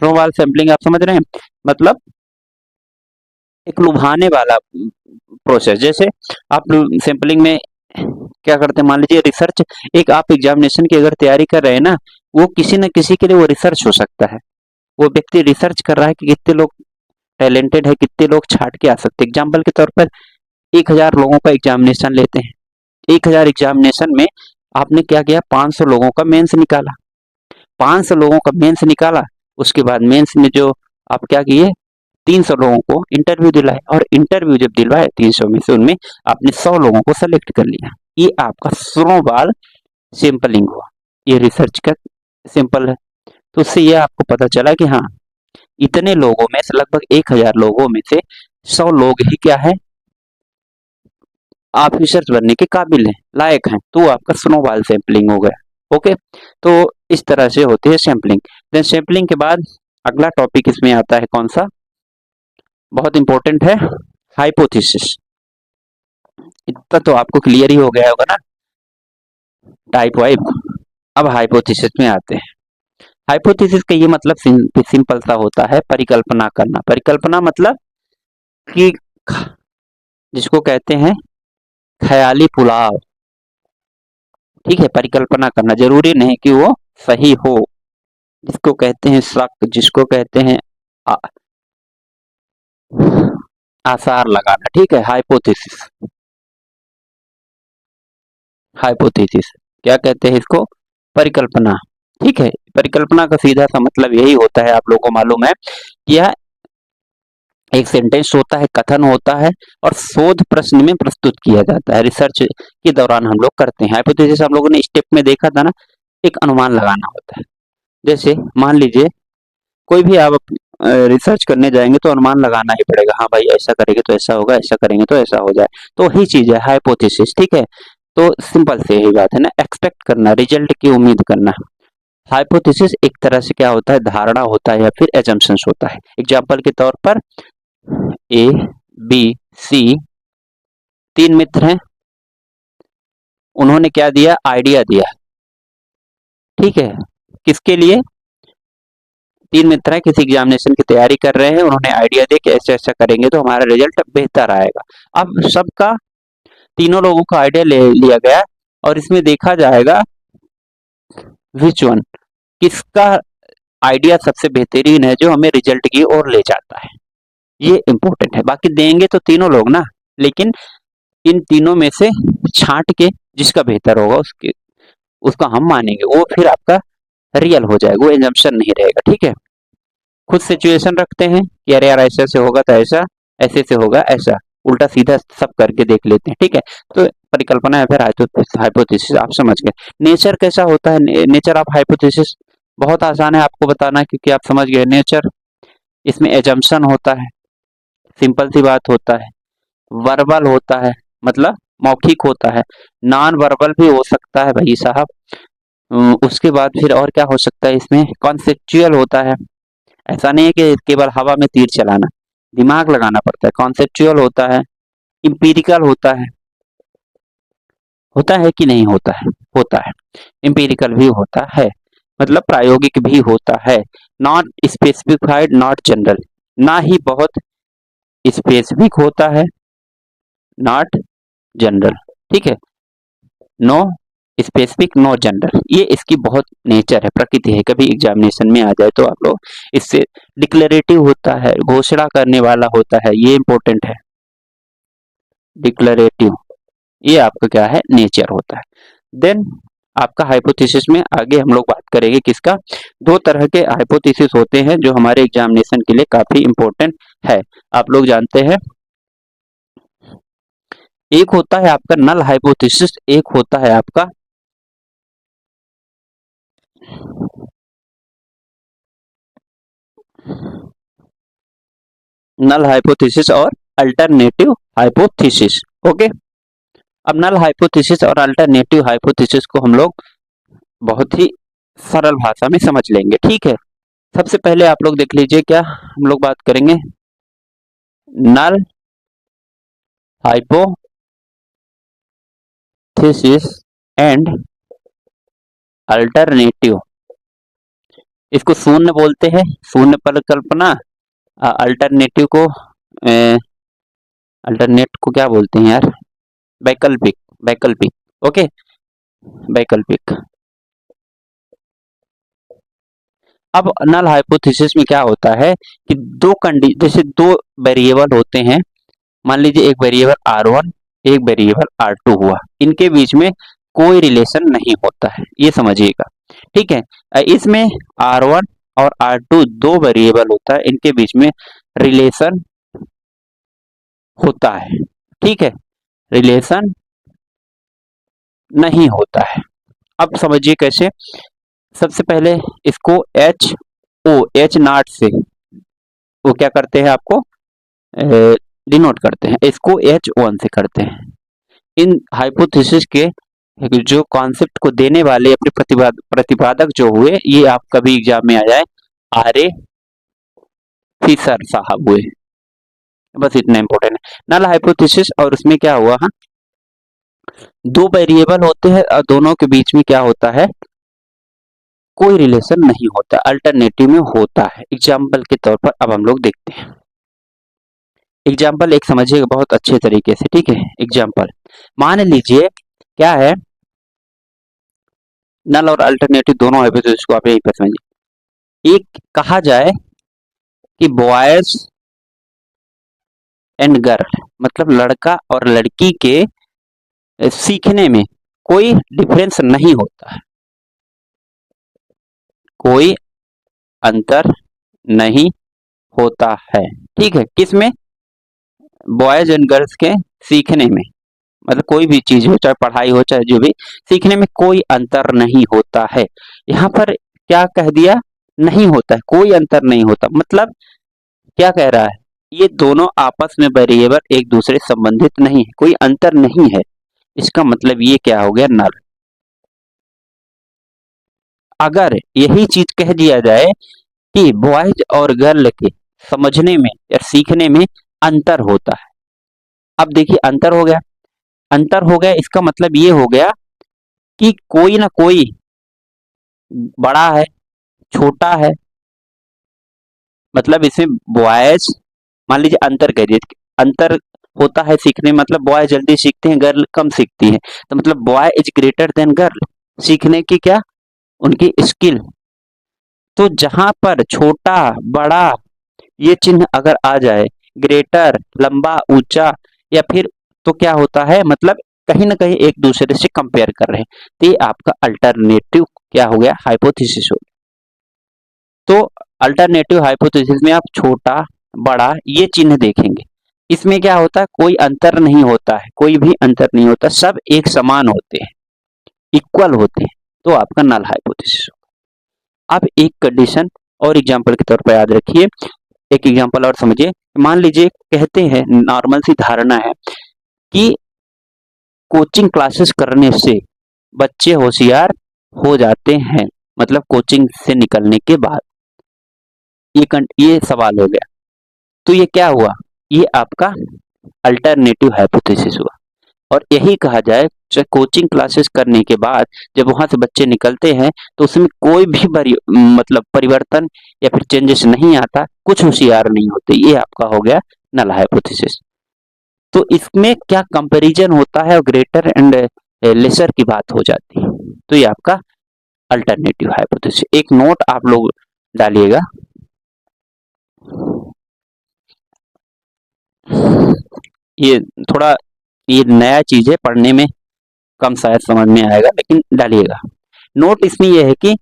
snowball sampling आप समझ रहे हैं, मतलब एक लुभाने वाला प्रोसेस। जैसे आप सैंपलिंग में क्या करते हैं, मान लीजिए रिसर्च, एक आप एग्जामिनेशन की अगर तैयारी कर रहे हैं ना, वो किसी न किसी के लिए वो रिसर्च हो सकता है। वो व्यक्ति रिसर्च कर रहा है कि कितने लोग टैलेंटेड है, कितने लोग छाट के आ सकते हैं। एग्जाम्पल के तौर पर 1000 लोगों का एग्जामिनेशन लेते हैं, 1000 एग्जामिनेशन में आपने क्या किया, 500 लोगों का मेंस निकाला, 500 लोगों का मेंस निकाला, उसके बाद मेंस में जो आप क्या किए, 300 लोगों को इंटरव्यू दिलाए, और इंटरव्यू जब दिलवाए 300 में से उनमें आपने 100 लोगों को सेलेक्ट कर लिया। ये आपका स्नोबॉल सैंपलिंग हुआ, ये रिसर्च का सिंपल है। तो उससे ये आपको पता चला कि हाँ, इतने लोगों में से लगभग 1000 लोगों में से 100 लोग ही क्या है, आप रिसर्च बनने के काबिल हैं, लायक हैं, तो आपका स्नोबॉल सैंपलिंग हो गया। ओके, तो इस तरह से होती है सैंपलिंग। देन सैंपलिंग के बाद अगला टॉपिक इसमें आता है कौन सा, बहुत इंपॉर्टेंट है, हाइपोथेसिस। इतना तो आपको क्लियर ही हो गया होगा ना, टाइप वाइज। अब हाइपोथेसिस में आते हैं। हाइपोथेसिस का ये मतलब सिंपल सा होता है, परिकल्पना करना। परिकल्पना मतलब कि जिसको कहते हैं ख्याली पुलाव, ठीक है। परिकल्पना करना जरूरी नहीं कि वो सही हो, जिसको कहते हैं शक, जिसको कहते हैं आ, आसार लगाना, ठीक है। हाइपोथेसिस, हाइपोथेसिस क्या कहते हैं इसको, परिकल्पना, ठीक है। परिकल्पना का सीधा सा मतलब यही होता है, आप लोगों को मालूम है कि यह एक सेंटेंस होता है, कथन होता है, और शोध प्रश्न में प्रस्तुत किया जाता है, रिसर्च के दौरान हम लोग करते हैं। हाइपोथेसिस हम लोगों ने स्टेप में देखा था ना, एक अनुमान लगाना होता है। जैसे मान लीजिए कोई भी आप रिसर्च करने जाएंगे तो अनुमान लगाना ही पड़ेगा, हाँ भाई ऐसा करेंगे तो ऐसा होगा, ऐसा करेंगे तो ऐसा हो जाए, तो वही चीज है हाइपोथेसिस, ठीक है। तो सिंपल से यही बात है ना, एक्सपेक्ट करना, रिजल्ट की उम्मीद करना। हाइपोथेसिस एक तरह से क्या होता है, धारणा होता है या फिर एजम्पशंस होता है। एग्जाम्पल के तौर पर ए बी सी 3 मित्र हैं, उन्होंने क्या दिया, आइडिया दिया, ठीक है। किसके लिए, 3 मित्र हैं, किसी एग्जामिनेशन की तैयारी कर रहे हैं, उन्होंने आइडिया दिया कि ऐसा ऐसा करेंगे तो हमारा रिजल्ट बेहतर आएगा। अब सबका, तीनों लोगों का आइडिया ले लिया गया, और इसमें देखा जाएगा विच वन, किसका आइडिया सबसे बेहतरीन है जो हमें रिजल्ट की ओर ले जाता है, ये इंपॉर्टेंट है। बाकी देंगे तो तीनों लोग ना, लेकिन इन तीनों में से छांट के जिसका बेहतर होगा उसके, उसका हम मानेंगे, वो फिर आपका रियल हो जाएगा, वो एजम्पशन नहीं रहेगा, ठीक है। खुद सिचुएशन रखते हैं कि अरे यार ऐसे से होगा तो ऐसा, ऐसे से होगा ऐसा, उल्टा सीधा सब करके देख लेते हैं, ठीक है। तो परिकल्पना या फिर हाइपोथेसिस आप समझ गए। नेचर कैसा होता है, नेचर ऑफ हाइपोथेसिस बहुत आसान है आपको बताना, क्योंकि आप समझ गए नेचर। इसमें एजम्पशन होता है, सिंपल सी बात होता है। वर्बल होता है, मतलब मौखिक होता है। नॉन वर्बल भी हो सकता है भाई साहब। उसके बाद फिर और क्या हो सकता है, इसमें कॉन्सेप्चुअल होता है। ऐसा नहीं है कि केवल हवा में तीर चलाना, दिमाग लगाना पड़ता है। कॉन्सेप्चुअल होता है, इंपीरिकल होता है कि नहीं होता है, होता है। इंपीरिकल भी होता है, मतलब प्रायोगिक भी होता है। नॉट स्पेसिफिकाइड नॉट जनरल, ना ही बहुत स्पेसिफिक होता है, नॉट जनरल, ठीक है। नो स्पेसिफिक नो जनरल, ये इसकी बहुत नेचर है, प्रकृति है। कभी एग्जामिनेशन में आ जाए तो आप लोग इससे, डिक्लेरेटिव होता है, घोषणा करने वाला होता है, ये इंपॉर्टेंट है, डिक्लेरेटिव, ये आपका क्या है, नेचर होता है। देन आपका हाइपोथेसिस में आगे हम लोग बात करेंगे किसका, 2 तरह के हाइपोथेसिस होते हैं जो हमारे एग्जामिनेशन के लिए काफी इंपॉर्टेंट है, आप लोग जानते हैं। एक होता है आपका नल हाइपोथेसिस, एक होता है आपका नल हाइपोथेसिस और अल्टरनेटिव हाइपोथेसिस। ओके, अब नल हाइपोथेसिस और अल्टरनेटिव हाइपोथेसिस को हम लोग बहुत ही सरल भाषा में समझ लेंगे। ठीक है, सबसे पहले आप लोग देख लीजिए, क्या हम लोग बात करेंगे, नल हाइपोथेसिस एंड अल्टरनेटिव। इसको शून्य बोलते हैं, शून्य परिकल्पना। अल्टरनेटिव को अल्टरनेट को क्या बोलते हैं यार, वैकल्पिक। वैकल्पिक, ओके, वैकल्पिक। अब नल हाइपोथेसिस में क्या होता है कि जैसे दो वेरिएबल होते हैं, मान लीजिए एक वेरिएबल R1 एक वेरिएबल R2 हुआ, इनके बीच में कोई रिलेशन नहीं होता है, ये समझिएगा। ठीक है, इसमें R1 और R2 दो वेरिएबल होता है, इनके बीच में रिलेशन होता है। ठीक है, रिलेशन नहीं होता है। अब समझिए कैसे। सबसे पहले इसको H नॉट से वो क्या करते हैं, आपको डिनोट करते हैं, इसको H1 से करते हैं। इन हाइपोथेसिस के जो कॉन्सेप्ट को देने वाले अपने प्रतिपादक जो हुए, ये आप कभी एग्जाम में आ जाए, आर ए फिशर साहब हुए, बस इतना इंपॉर्टेंट है नल हाइपोथेसिस। और उसमें क्या हुआ, हाँ, दो वेरिएबल होते हैं और दोनों के बीच में क्या होता है, कोई रिलेशन नहीं होता, अल्टरनेटिव में होता है। एग्जाम्पल के तौर पर अब हम लोग देखते हैं। एग्जाम्पल एक समझिएगा बहुत अच्छे तरीके से। ठीक है, एग्जाम्पल मान लीजिए क्या है, नल और अल्टरनेटिव दोनों हाइपोथेसिस को आप यहीं पर समझिए। एक कहा जाए कि बॉयज एंड गर्ल, मतलब लड़का और लड़की के सीखने में कोई डिफरेंस नहीं होता है, कोई अंतर नहीं होता है। ठीक है, किसमें, बॉयज एंड गर्ल्स के सीखने में, मतलब कोई भी चीज हो, चाहे पढ़ाई हो चाहे जो भी, सीखने में कोई अंतर नहीं होता है। यहाँ पर क्या कह दिया, नहीं होता है, कोई अंतर नहीं होता, मतलब क्या कह रहा है, ये दोनों आपस में वेरिएबल एक दूसरे संबंधित नहीं है, कोई अंतर नहीं है। इसका मतलब ये क्या हो गया, नल। अगर यही चीज कह दिया जाए कि बॉयज और गर्ल के समझने में या सीखने में अंतर होता है, अब देखिए अंतर हो गया, अंतर हो गया, इसका मतलब ये हो गया कि कोई ना कोई बड़ा है, छोटा है, मतलब इसमें बॉयज, मान लीजिए अंतर कह दिए, अंतर होता है सीखने में, मतलब बॉय जल्दी सीखते हैं, गर्ल कम सीखती है, तो मतलब boy is greater than girl, सीखने की क्या, उनकी स्किल। तो जहां पर छोटा बड़ा ये चिन्ह अगर आ जाए, ग्रेटर लंबा ऊंचा, या फिर, तो क्या होता है, मतलब कहीं ना कहीं एक दूसरे से कंपेयर कर रहे हैं, तो ये आपका अल्टरनेटिव क्या हो गया, हाइपोथेसिस हो गया। तो अल्टरनेटिव हाइपोथेसिस में आप छोटा बड़ा ये चिन्ह देखेंगे, इसमें क्या होता है, कोई अंतर नहीं होता है, कोई भी अंतर नहीं होता, सब एक समान होते हैं, इक्वल होते हैं, तो आपका नल हाइपोथेसिस होगा। अब एक कंडीशन और एग्जांपल के तौर पर याद रखिए, एक एग्जांपल और समझिए। मान लीजिए कहते हैं, नॉर्मल सी धारणा है कि कोचिंग क्लासेस करने से बच्चे होशियार हो जाते हैं, मतलब कोचिंग से निकलने के बाद, ये सवाल हो गया। तो ये क्या हुआ, ये आपका अल्टरनेटिव हाइपोथेसिस हुआ। और यही कहा जाए, कोचिंग क्लासेस करने के बाद जब वहां से बच्चे निकलते हैं तो उसमें कोई भी मतलब परिवर्तन या फिर चेंजेस नहीं आता, कुछ होशियार नहीं होते, ये आपका हो गया नल हाइपोथेसिस। तो इसमें क्या कंपैरिजन होता है और ग्रेटर एंड लेसर की बात हो जाती है, तो ये आपका अल्टरनेटिव हाइपोथेसिस। एक नोट आप लोग डालिएगा, ये थोड़ा, ये नया चीज है, पढ़ने में कम शायद समझ में आएगा, लेकिन डालिएगा नोट। इसमें यह है कि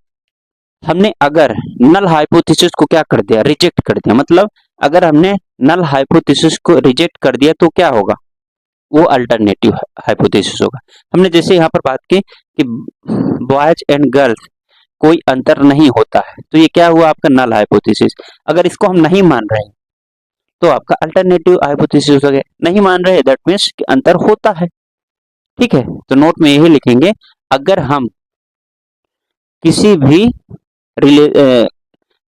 हमने अगर नल हाइपोथेसिस को क्या कर दिया, रिजेक्ट कर दिया, मतलब अगर हमने नल हाइपोथेसिस को रिजेक्ट कर दिया तो क्या होगा, वो अल्टरनेटिव हाइपोथेसिस होगा। हमने जैसे यहाँ पर बात की कि बॉयज एंड गर्ल्स कोई अंतर नहीं होता है, तो ये क्या हुआ, आपका नल हाइपोथेसिस। अगर इसको हम नहीं मान रहे हैं तो आपका अल्टरनेटिव हाइपोथेसिस हो गया। नहीं मान रहे, दैट मीन्स कि अंतर होता है। ठीक है, तो नोट में यही लिखेंगे, अगर हम किसी भी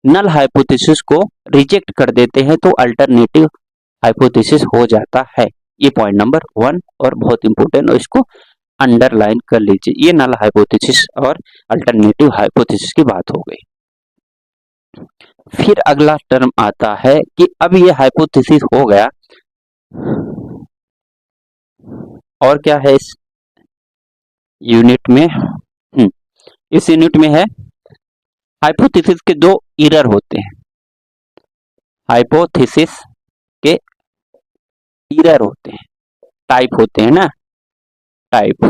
नल हाइपोथेसिस को रिजेक्ट कर देते हैं तो अल्टरनेटिव हाइपोथेसिस हो जाता है। ये पॉइंट नंबर 1 और बहुत इंपॉर्टेंट, और इसको अंडरलाइन कर लीजिए। ये नल हाइपोथेसिस और अल्टरनेटिव हाइपोथेसिस की बात हो गई। फिर अगला टर्म आता है कि अब ये हाइपोथेसिस हो गया, और क्या है इस यूनिट में? इस यूनिट में है हाइपोथेसिस के दो एरर होते हैं। हाइपोथेसिस के एरर होते हैं, टाइप होते हैं ना, टाइप।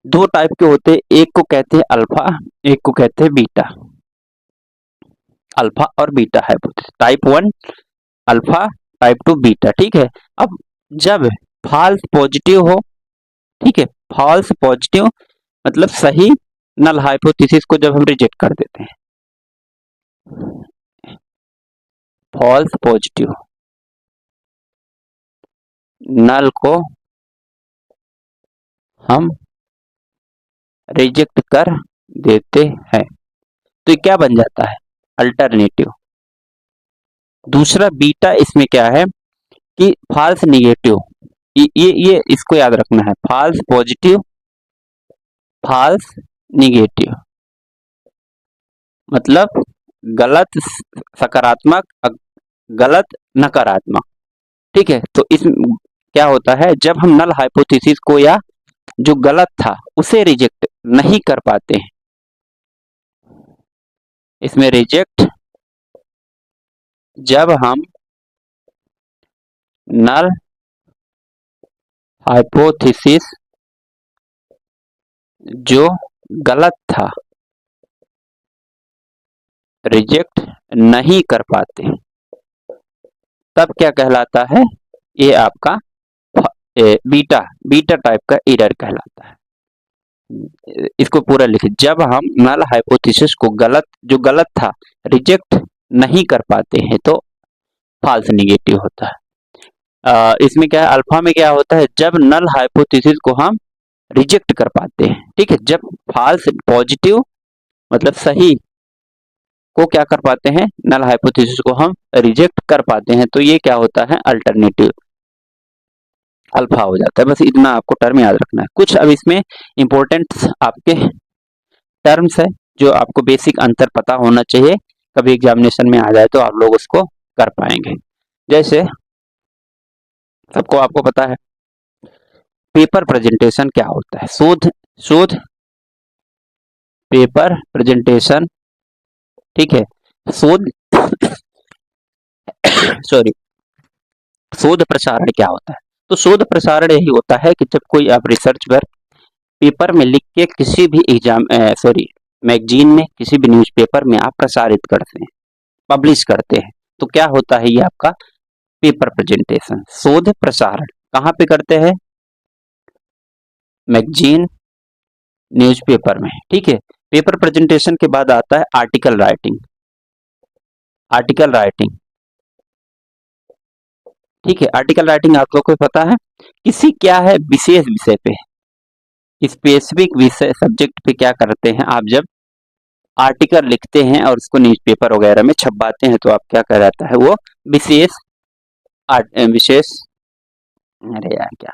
दो टाइप के होते हैं, एक को कहते हैं अल्फा, एक को कहते हैं बीटा। अल्फा और beta hypothesis, type 1 alpha, type 2 beta. ठीक है। अब जब फॉल्स पॉजिटिव हो, ठीक है, फॉल्स पॉजिटिव मतलब सही नल हाइपोथेसिस को जब हम रिजेक्ट कर देते हैं, फॉल्स पॉजिटिव नल को हम रिजेक्ट कर देते हैं तो ये क्या बन जाता है? अल्टरनेटिव। दूसरा बीटा, इसमें क्या है कि फॉल्स निगेटिव, ये इसको याद रखना है, फॉल्स पॉजिटिव, फॉल्स निगेटिव मतलब गलत सकारात्मक, गलत नकारात्मक। ठीक है। तो इस क्या होता है, जब हम नल हाइपोथेसिस को या जो गलत था उसे रिजेक्ट नहीं कर पाते हैं, इसमें रिजेक्ट, जब हम नल हाइपोथेसिस जो गलत था रिजेक्ट नहीं कर पाते, तब क्या कहलाता है? ये आपका बीटा, बीटा टाइप का एरर कहलाता है। इसको पूरा लिखिए, जब हम नल हाइपोथेसिस को गलत, जो गलत था, रिजेक्ट नहीं कर पाते हैं तो फॉल्स निगेटिव होता है। इसमें क्या है, अल्फा में क्या होता है, जब नल हाइपोथेसिस को हम रिजेक्ट कर पाते हैं। ठीक है। जब फॉल्स पॉजिटिव मतलब सही को क्या कर पाते हैं, नल हाइपोथेसिस को हम रिजेक्ट कर पाते हैं, तो ये क्या होता है? अल्टरनेटिव अल्फा हो जाता है। बस इतना आपको टर्म याद रखना है। कुछ अब इसमें इंपॉर्टेंट आपके टर्म्स है जो आपको बेसिक अंतर पता होना चाहिए, कभी एग्जामिनेशन में आ जाए तो आप लोग उसको कर पाएंगे। जैसे सबको आपको पता है पेपर प्रेजेंटेशन क्या होता है, शोध, शोध पेपर प्रेजेंटेशन। ठीक है। शोध सॉरी, शोध प्रसारण क्या होता है? तो शोध प्रसारण यही होता है कि जब कोई आप रिसर्च वर्क पेपर में लिख के किसी भी एग्जाम मैगजीन में, किसी भी न्यूज़पेपर में आप प्रसारित करते हैं, पब्लिश करते हैं, तो क्या होता है? ये आपका पेपर प्रेजेंटेशन, शोध प्रसारण। कहाँ पे करते हैं? मैगजीन, न्यूज़पेपर में। ठीक है। पेपर प्रेजेंटेशन के बाद आता है आर्टिकल राइटिंग। आर्टिकल राइटिंग, ठीक है। आर्टिकल राइटिंग आप लोग को पता है, किसी क्या है विशेष विषय पे, स्पेसिफिक विषय सब्जेक्ट पे क्या करते हैं आप, जब आर्टिकल लिखते हैं और उसको न्यूज़पेपर वगैरह में छपवाते हैं तो आप क्या कहलाता है? वो विशेष विशेष, अरे यार क्या,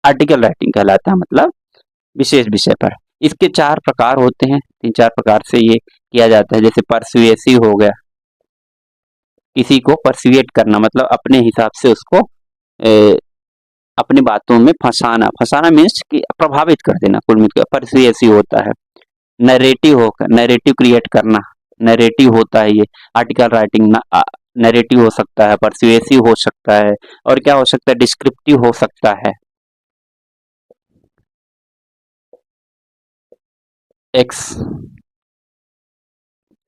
आर्टिकल राइटिंग कहलाता है, मतलब विशेष विषय पर। इसके 4 प्रकार होते हैं, 3-4 प्रकार से ये किया जाता है। जैसे परसुएसिव हो गया, किसी को परसुएट करना मतलब अपने हिसाब से उसको अपनी बातों में फंसाना, फंसाना मीन्स कि प्रभावित कर देना, कुल मिलकर परसुएसिव होता है। नैरेटिव हो, नैरेटिव क्रिएट करना, नैरेटिव होता है ये आर्टिकल राइटिंग। नैरेटिव हो सकता है, परसुएसिव हो सकता है, और क्या हो सकता है? डिस्क्रिप्टिव हो सकता है,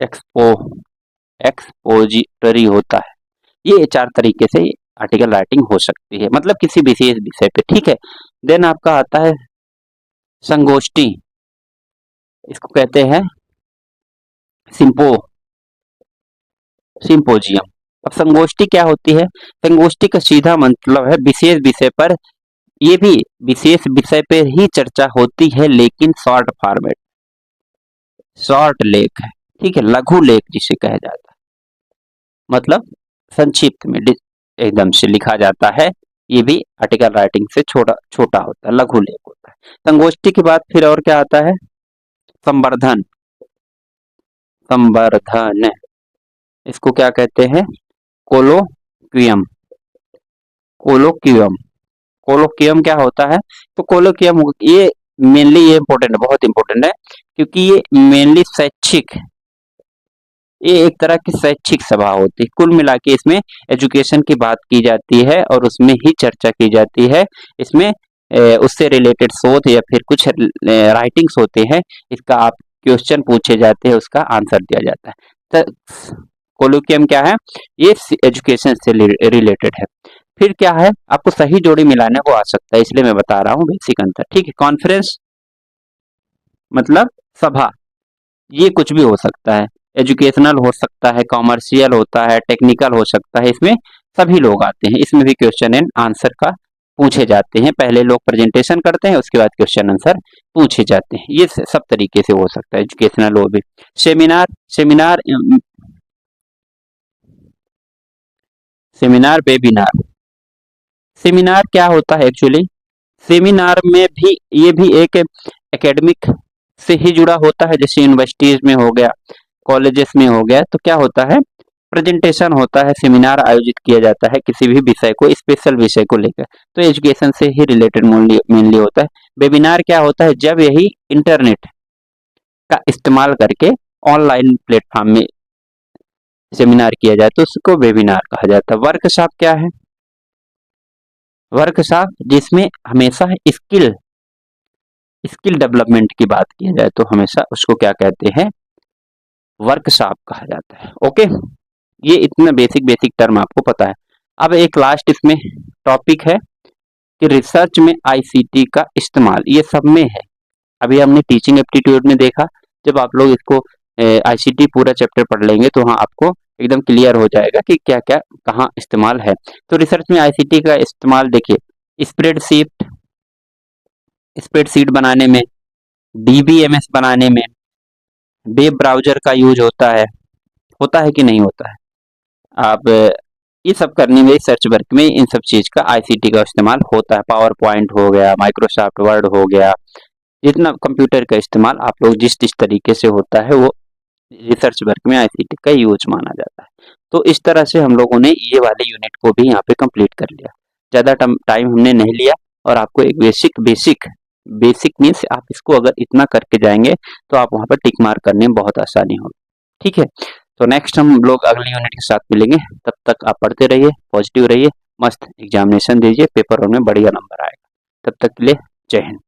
एक्सपो एक्सपोजिटरी होता है। ये 4 तरीके से आर्टिकल राइटिंग हो सकती है, मतलब किसी विशेष विषय पे। ठीक है। देन आपका आता है संगोष्ठी, इसको कहते हैं सिंपो सिंपोजियम। अब संगोष्ठी क्या होती है? संगोष्ठी का सीधा मतलब है विशेष विषय पर, ये भी विशेष विषय पे ही चर्चा होती है लेकिन शॉर्ट फॉर्मेट, शॉर्ट लेख है, ठीक है, लघु लेख जिसे कहा जाता है, मतलब संक्षिप्त में एकदम से लिखा जाता है। ये भी आर्टिकल राइटिंग से छोटा छोटा होता है, लघु लेख होता है। संगोष्ठी के बाद फिर और क्या आता है? संवर्धन। संवर्धन, इसको क्या कहते हैं? कोलोक्वियम। कोलोक्वियम, कोलोक्वियम क्या होता है? तो कोलोक्वियम ये मेनली ये इंपॉर्टेंट है, बहुत इंपॉर्टेंट है, क्योंकि ये मेनली शैक्षिक, ये एक तरह की शैक्षिक सभा होती है। कुल मिला के इसमें एजुकेशन की बात की जाती है और उसमें ही चर्चा की जाती है। इसमें उससे रिलेटेड शोध या फिर कुछ राइटिंग्स होते हैं, इसका आप क्वेश्चन पूछे जाते हैं, उसका आंसर दिया जाता है। तो कोलोक्वियम क्या है? ये एजुकेशन से रिलेटेड है। फिर क्या है? आपको सही जोड़ी मिलाने को आ सकता है, इसलिए मैं बता रहा हूँ बेसिक अंतर, ठीक है। कॉन्फ्रेंस मतलब सभा, ये कुछ भी हो सकता है, एजुकेशनल हो सकता है, कॉमर्शियल होता है, टेक्निकल हो सकता है, इसमें सभी लोग आते हैं। इसमें भी क्वेश्चन एंड आंसर का पूछे जाते हैं, पहले लोग प्रेजेंटेशन करते हैं, उसके बाद क्वेश्चन आंसर पूछे जाते हैं। ये सब तरीके से हो सकता है, एजुकेशनल हो भी। Seminar, seminar seminar webinar. Seminar क्या होता है एक्चुअली? सेमिनार में भी ये भी एक एकेडमिक से ही जुड़ा होता है, जैसे यूनिवर्सिटीज में हो गया, कॉलेजेस में हो गया। तो क्या होता है? प्रेजेंटेशन होता है, सेमिनार आयोजित किया जाता है किसी भी विषय को, स्पेशल विषय को लेकर, तो एजुकेशन से ही रिलेटेड मेनली होता है। वेबिनार क्या होता है? जब यही इंटरनेट का इस्तेमाल करके ऑनलाइन प्लेटफॉर्म में सेमिनार किया जाए तो उसको वेबिनार कहा जाता है। वर्कशॉप क्या है? वर्कशॉप जिसमें हमेशा स्किल स्किल डेवलपमेंट की बात की जाए तो हमेशा उसको क्या कहते हैं? वर्कशॉप कहा जाता है। ओके, ये इतना बेसिक बेसिक टर्म आपको पता है। अब एक लास्ट इसमें टॉपिक है कि रिसर्च में आईसीटी का इस्तेमाल, ये सब में है। अभी हमने टीचिंग एप्टीट्यूड में देखा, जब आप लोग इसको आईसीटी पूरा चैप्टर पढ़ लेंगे तो हाँ आपको एकदम क्लियर हो जाएगा कि क्या क्या कहाँ इस्तेमाल है। तो रिसर्च में आईसीटी का इस्तेमाल देखिए, स्प्रेडशीट बनाने में, डीबीएमएस बनाने में, वेब ब्राउजर का यूज होता है कि नहीं होता है? आप ये सब करने में, सर्च वर्क में इन सब चीज का आईसीटी का इस्तेमाल होता है। पावर पॉइंट हो गया, माइक्रोसॉफ्ट वर्ड हो गया, जितना कंप्यूटर का इस्तेमाल आप लोग जिस जिस तरीके से होता है वो रिसर्च वर्क में आईसीटी का यूज माना जाता है। तो इस तरह से हम लोगों ने ये वाले यूनिट को भी यहाँ पे कंप्लीट कर लिया। ज्यादा टाइम हमने नहीं लिया और आपको एक बेसिक बेसिक बेसिक मीन्स आप इसको अगर इतना करके जाएंगे तो आप वहां पर टिक मार्क करने में बहुत आसानी होगी, ठीक है। तो नेक्स्ट हम लोग अगली यूनिट के साथ मिलेंगे, तब तक आप पढ़ते रहिए, पॉजिटिव रहिए, मस्त एग्जामिनेशन दीजिए, पेपर में बढ़िया नंबर आएगा। तब तक के लिए जय हिंद।